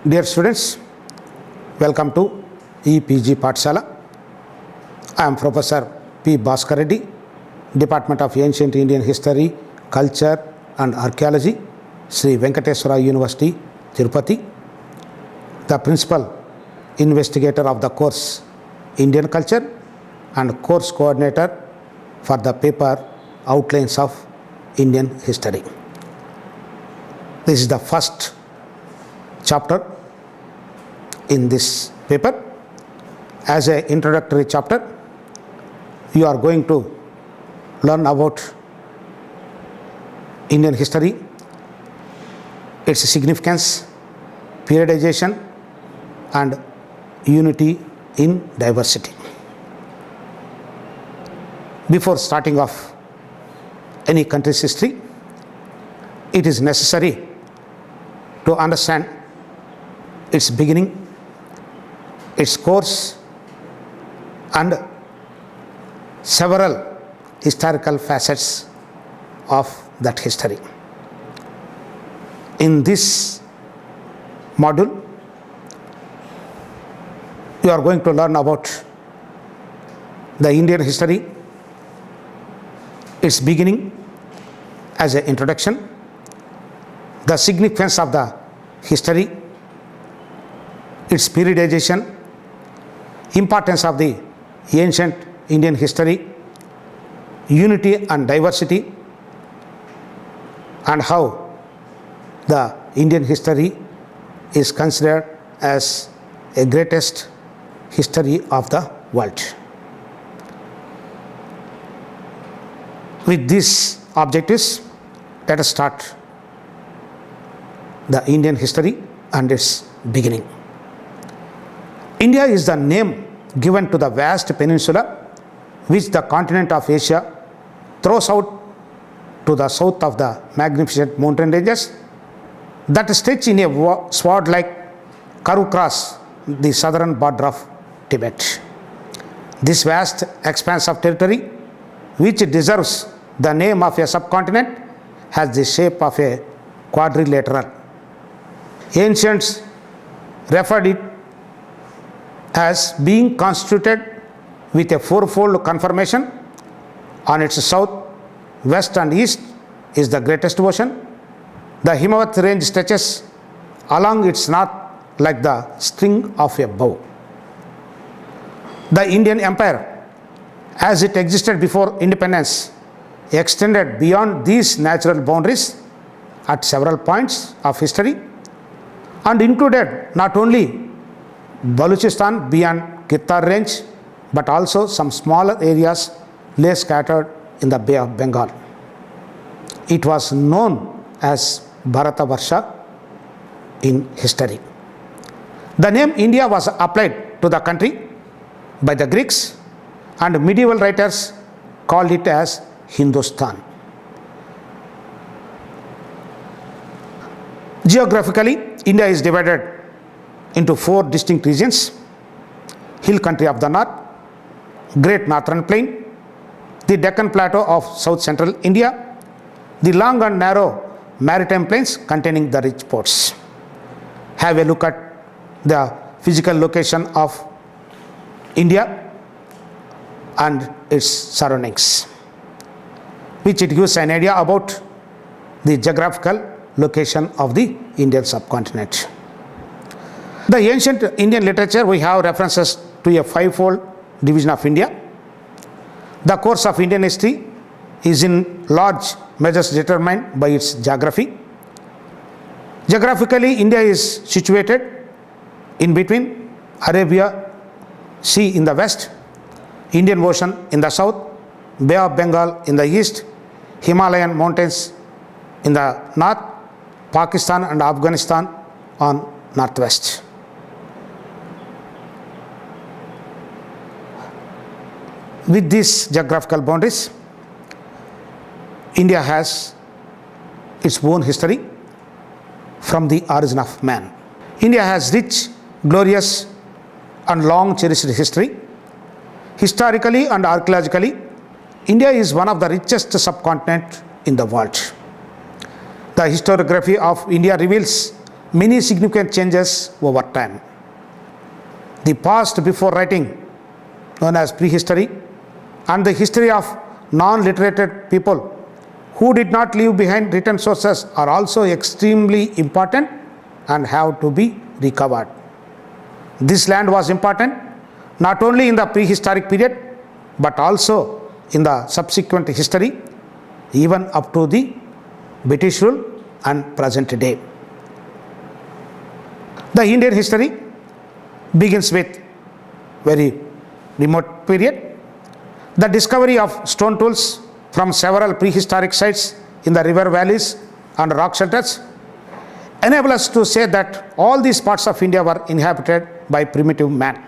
Dear students, welcome to EPG Pathshala. I am Professor P. Bhaskar Reddy, Department of Ancient Indian History, Culture and Archaeology, Sri Venkateswara University, Tirupati, the Principal Investigator of the course Indian Culture and Course Coordinator for the paper Outlines of Indian History. This is the first chapter in this paper. As an introductory chapter, you are going to learn about Indian history, its significance, periodization and unity in diversity. Before starting off any country's history, it is necessary to understand its beginning, its course and several historical facets of that history. In this module, you are going to learn about the Indian history, its beginning as an introduction, the significance of the history, its periodization, importance of the ancient Indian history, unity and diversity, and how the Indian history is considered as a greatest history of the world. With these objectives, let us start the Indian history and its beginning. India is the name given to the vast peninsula which the continent of Asia throws out to the south of the magnificent mountain ranges that stretch in a sword-like curve across the southern border of Tibet. This vast expanse of territory, which deserves the name of a subcontinent, has the shape of a quadrilateral. Ancients referred it as being constituted with a fourfold conformation. On its south, west and east is the greatest ocean. The Himavat range stretches along its north like the string of a bow. The Indian Empire, as it existed before independence, extended beyond these natural boundaries at several points of history and included not only Baluchistan beyond Kittar range, but also some smaller areas lay scattered in the Bay of Bengal. It was known as Bharatavarsha in history. The name India was applied to the country by the Greeks, and medieval writers called it as Hindustan. Geographically, India is divided into four distinct regions: hill country of the north, Great Northern Plain, the Deccan Plateau of south central India, the long and narrow maritime plains containing the rich ports. Have a look at the physical location of India and its surroundings, which it gives an idea about the geographical location of the Indian subcontinent. The ancient Indian literature, we have references to a fivefold division of India. The course of Indian history is in large measures determined by its geography. Geographically, India is situated in between Arabia Sea in the west, Indian Ocean in the south, Bay of Bengal in the east, Himalayan mountains in the north, Pakistan and Afghanistan on northwest. With these geographical boundaries, India has its own history from the origin of man. India has rich, glorious and long cherished history. Historically and archaeologically, India is one of the richest subcontinents in the world. The historiography of India reveals many significant changes over time. The past before writing, known as prehistory, and the history of non-literated people who did not leave behind written sources are also extremely important and have to be recovered. This land was important not only in the prehistoric period but also in the subsequent history, even up to the British rule and present day. The Indian history begins with very remote period. The discovery of stone tools from several prehistoric sites in the river valleys and rock shelters enable us to say that all these parts of India were inhabited by primitive man.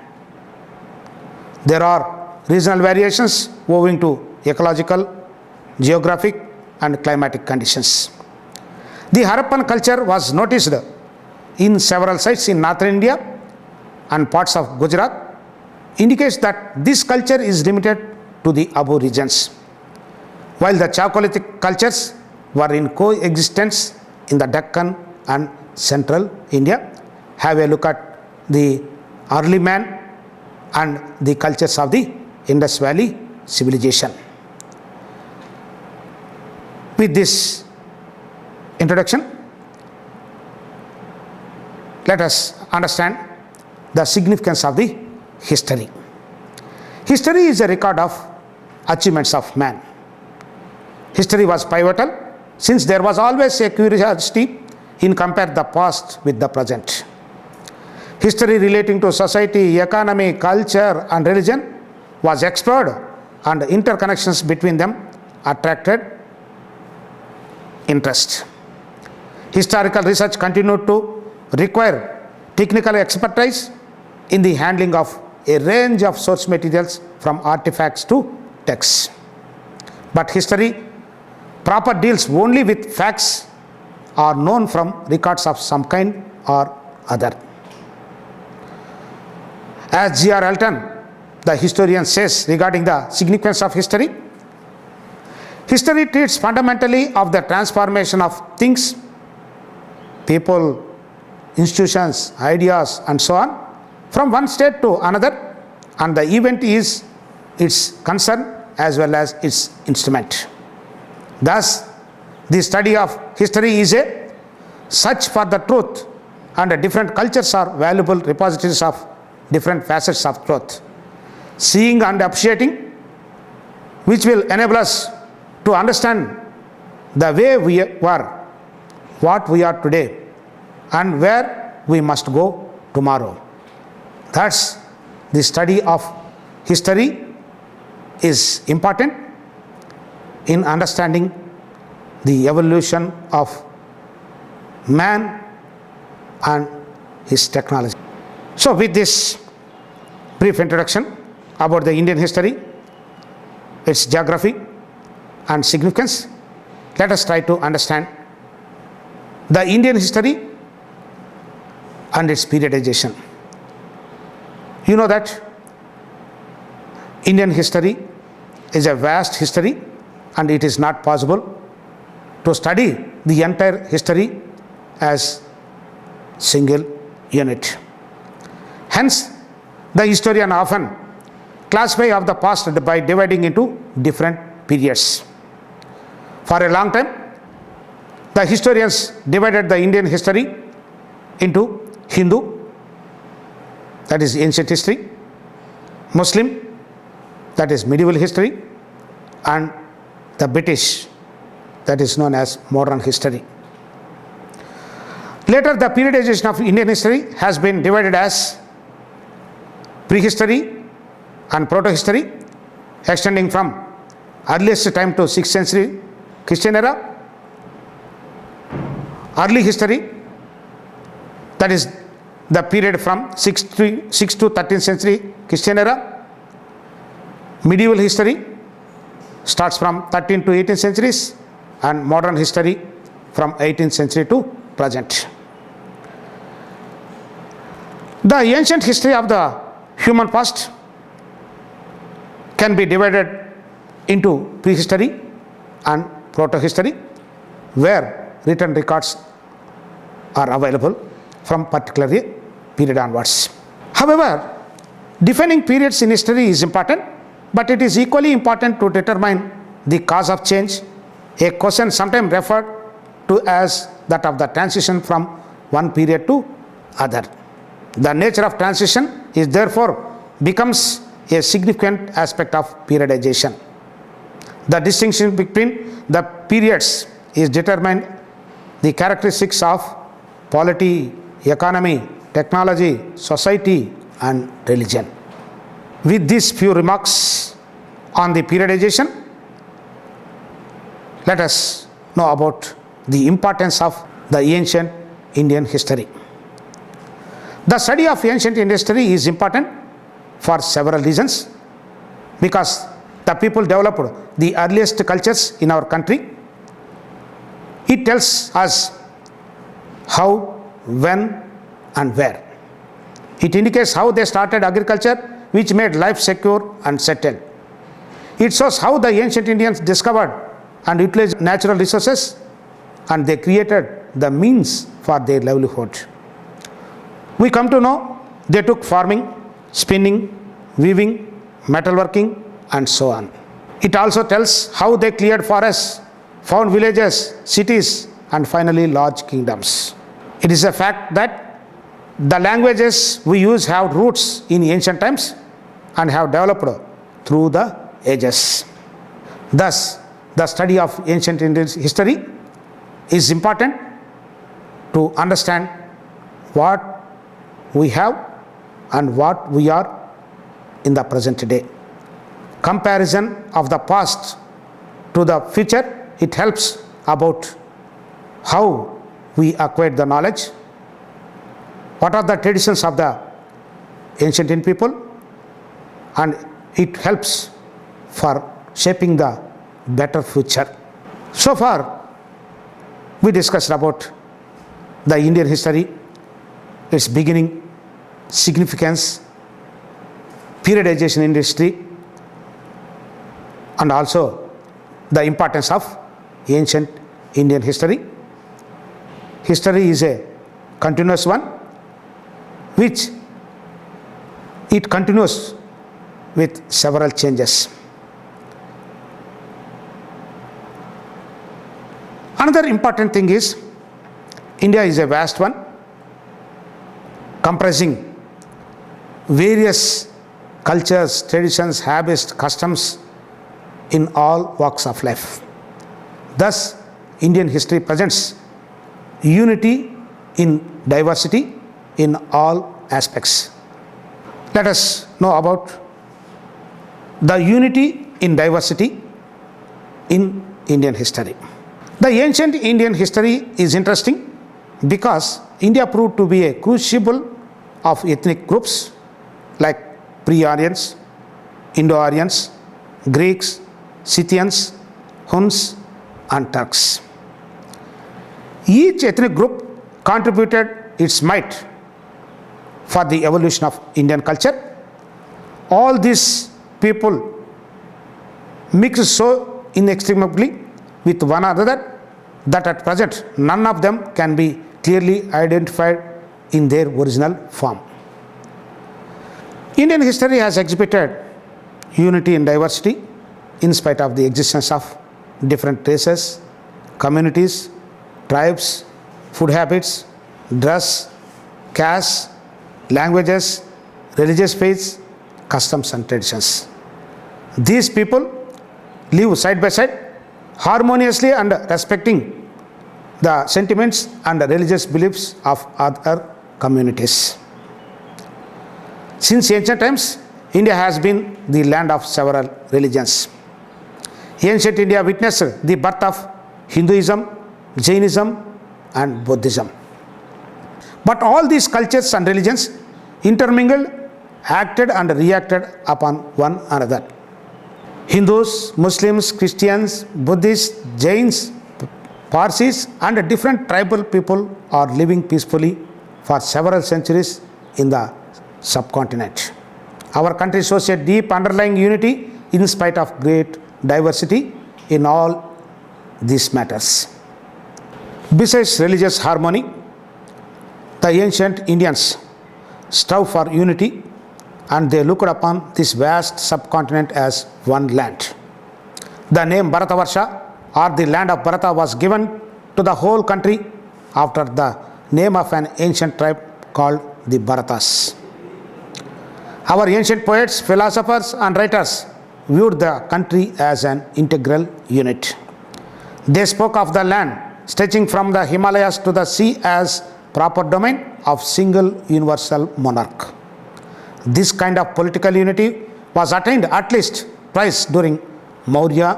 There are regional variations owing to ecological, geographic and climatic conditions. The Harappan culture was noticed in several sites in northern India and parts of Gujarat, indicates that this culture is limited to the above regions, while the Chalcolithic cultures were in coexistence in the Deccan and central India. Have a look at the early man and the cultures of the Indus Valley civilization. With this introduction, let us understand the significance of the history. History is a record of achievements of man. History was pivotal since there was always a curiosity in compare the past with the present. History relating to society, economy, culture and religion was explored and interconnections between them attracted interest. Historical research continued to require technical expertise in the handling of a range of source materials from artifacts to texts. But history proper deals only with facts or known from records of some kind or other. As G.R. Elton, the historian, says regarding the significance of history, history treats fundamentally of the transformation of things, people, institutions, ideas and so on from one state to another, and the event is its concern as well as its instrument. Thus, the study of history is a search for the truth, and different cultures are valuable repositories of different facets of truth, seeing and appreciating which will enable us to understand the way we were, what we are today, and where we must go tomorrow. Thus, the study of history is important in understanding the evolution of man and his technology. So, with this brief introduction about the Indian history, its geography and significance, let us try to understand the Indian history and its periodization. You know that Indian history is a vast history and it is not possible to study the entire history as single unit. Hence, the historian often classify of the past by dividing into different periods. For a long time, the historians divided the Indian history into Hindu, that is ancient history, Muslim, that is medieval history, and the British, that is known as modern history. Later, the periodization of Indian history has been divided as prehistory and proto-history, extending from earliest time to 6th century Christian era, early history, that is the period from 6th to 13th century Christian era, medieval history starts from 13th to 18th centuries, and modern history from 18th century to present. The ancient history of the human past can be divided into prehistory and proto-history, where written records are available from particular period onwards. However, defining periods in history is important, but it is equally important to determine the cause of change, a question sometimes referred to as that of the transition from one period to other. The nature of transition is therefore becomes a significant aspect of periodization. The distinction between the periods is determined the characteristics of polity, economy, technology, society, and religion. With these few remarks on the periodization, let us know about the importance of the ancient Indian history. The study of ancient Indian history is important for several reasons, because the people developed the earliest cultures in our country. It tells us how, when, and where. It indicates how they started agriculture, which made life secure and settled. It shows how the ancient Indians discovered and utilized natural resources, and they created the means for their livelihood. We come to know they took farming, spinning, weaving, metalworking, and so on. It also tells how they cleared forests, found villages, cities, and finally large kingdoms. It is a fact that the languages we use have roots in ancient times and have developed through the ages. Thus, the study of ancient Indian history is important to understand what we have and what we are in the present day. Comparison of the past to the future, it helps about how we acquired the knowledge, what are the traditions of the ancient Indian people, and it helps for shaping the better future. So far, we discussed about the Indian history, its beginning, significance, periodization in history, and also the importance of ancient Indian history. History is a continuous one, which it continues with several changes. Another important thing is India is a vast one, comprising various cultures, traditions, habits, customs in all walks of life. Thus, Indian history presents unity in diversity in all aspects. Let us know about the unity in diversity in Indian history. The ancient Indian history is interesting because India proved to be a crucible of ethnic groups like pre-Aryans, Indo-Aryans, Greeks, Scythians, Huns, and Turks. Each ethnic group contributed its mite for the evolution of Indian culture. All these people mixed so inextricably with one another that at present none of them can be clearly identified in their original form. Indian history has exhibited unity in diversity in spite of the existence of different races, communities, tribes, food habits, dress, caste, languages, religious faiths, customs and traditions. These people live side by side harmoniously and respecting the sentiments and the religious beliefs of other communities. Since ancient times, India has been the land of several religions. Ancient India witnessed the birth of Hinduism, Jainism, and Buddhism. But all these cultures and religions intermingled, acted and reacted upon one another. Hindus, Muslims, Christians, Buddhists, Jains, Parsis, and different tribal people are living peacefully for several centuries in the subcontinent. Our country shows a deep underlying unity in spite of great diversity in all these matters. Besides religious harmony, The ancient Indians strove for unity and they looked upon this vast subcontinent as one land. The name Bharatavarsha or the land of Bharata was given to the whole country after the name of an ancient tribe called the Bharatas. Our ancient poets, philosophers and writers viewed the country as an integral unit. They spoke of the land stretching from the Himalayas to the sea as proper domain of single universal monarch. This kind of political unity was attained at least twice during Maurya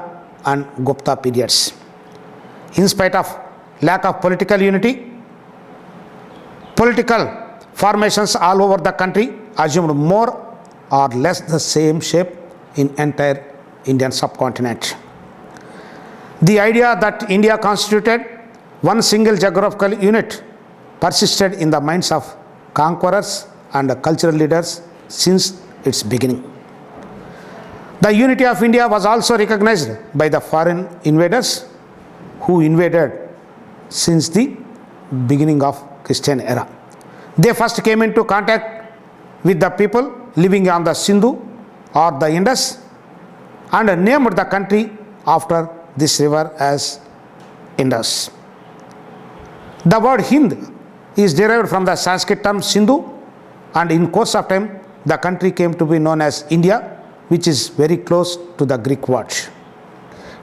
and Gupta periods. In spite of lack of political unity, political formations all over the country assumed more or less the same shape in entire Indian subcontinent. The idea that India constituted one single geographical unit persisted in the minds of conquerors and cultural leaders since its beginning. The unity of India was also recognized by the foreign invaders who invaded since the beginning of Christian era. They first came into contact with the people living on the Sindhu or the Indus and named the country after this river as Indus. The word Hind is derived from the Sanskrit term Sindhu, and in course of time the country came to be known as India, which is very close to the Greek word.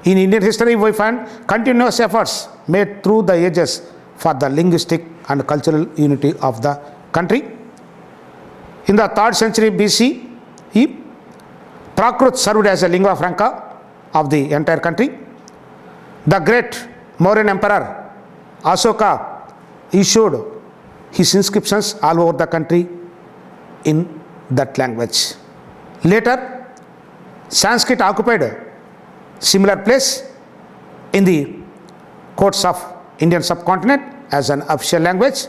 In Indian history, we find continuous efforts made through the ages for the linguistic and cultural unity of the country. In the 3rd century BCE, Prakrit served as a lingua franca of the entire country. The great Mauryan emperor Ashoka issued his inscriptions all over the country in that language. Later, Sanskrit occupied similar place in the courts of Indian subcontinent as an official language.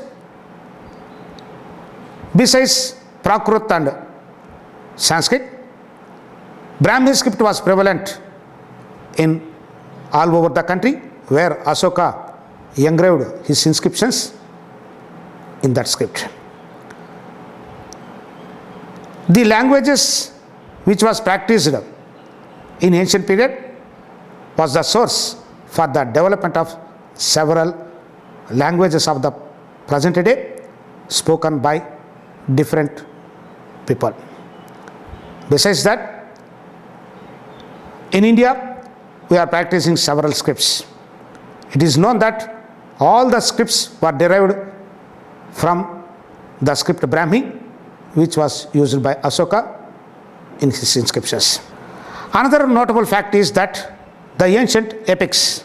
Besides Prakrit and Sanskrit, Brahmi script was prevalent in all over the country, where Ashoka engraved his inscriptions in that script. The languages which was practiced in ancient period was the source for the development of several languages of the present day spoken by different people. Besides that, in India, we are practicing several scripts. It is known that all the scripts were derived from the script Brahmi, which was used by Ashoka in his inscriptions. Another notable fact is that the ancient epics,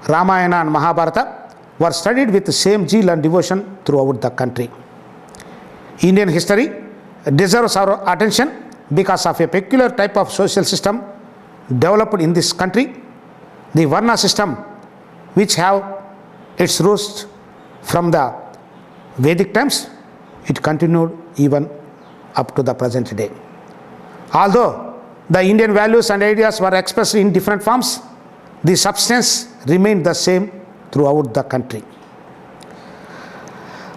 Ramayana and Mahabharata, were studied with the same zeal and devotion throughout the country. Indian history deserves our attention because of a peculiar type of social system developed in this country, the Varna system, which have its roots from the Vedic times. It continued even up to the present day. Although the Indian values and ideas were expressed in different forms, the substance remained the same throughout the country.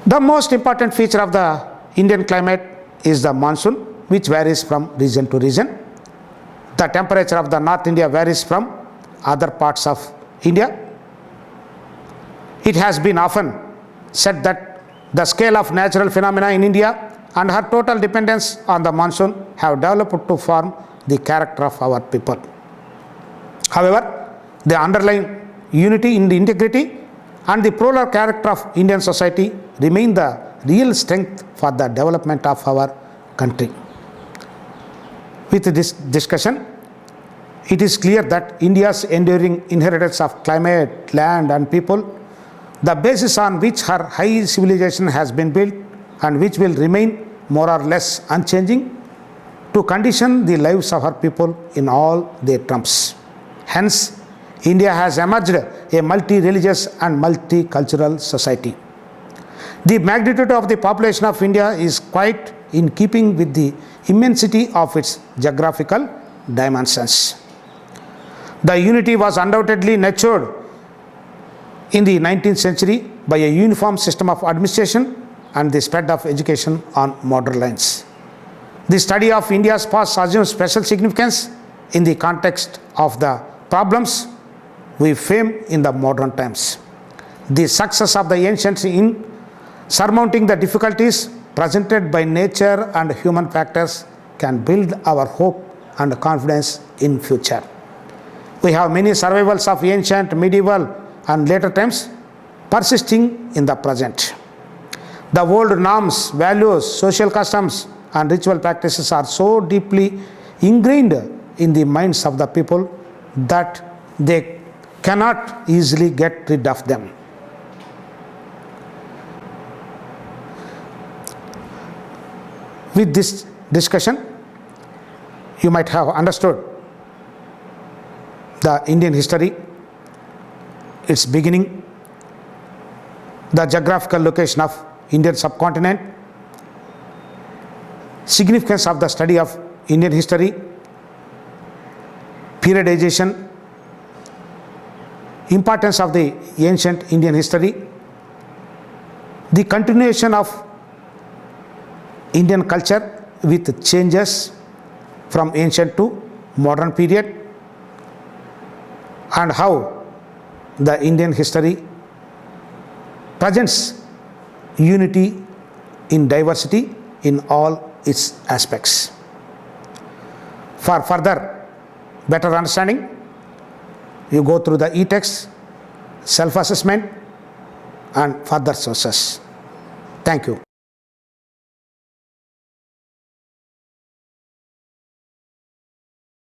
The most important feature of the Indian climate is the monsoon, which varies from region to region. The temperature of the North India varies from other parts of India. It has been often said that the scale of natural phenomena in India and her total dependence on the monsoon have developed to form the character of our people. However, the underlying unity in the integrity and the plural character of Indian society remain the real strength for the development of our country. With this discussion, it is clear that India's enduring inheritance of climate, land and people, the basis on which her high civilization has been built and which will remain more or less unchanging to condition the lives of her people in all their terms. Hence, India has emerged a multi-religious and multicultural society. The magnitude of the population of India is quite in keeping with the immensity of its geographical dimensions. The unity was undoubtedly nurtured in the 19th century by a uniform system of administration and the spread of education on modern lines. The study of India's past assumes special significance in the context of the problems we face in the modern times. The success of the ancients in surmounting the difficulties presented by nature and human factors can build our hope and confidence in future. We have many survivals of ancient, medieval and later times persisting in the present. The old norms, values, social customs and ritual practices are so deeply ingrained in the minds of the people that they cannot easily get rid of them. With this discussion, you might have understood the Indian history, its beginning, the geographical location of Indian subcontinent, significance of the study of Indian history, periodization, importance of the ancient Indian history, the continuation of Indian culture with changes from ancient to modern period, and how the Indian history presents unity in diversity in all its aspects. For further better understanding, you go through the e-text, self-assessment and further sources. Thank you.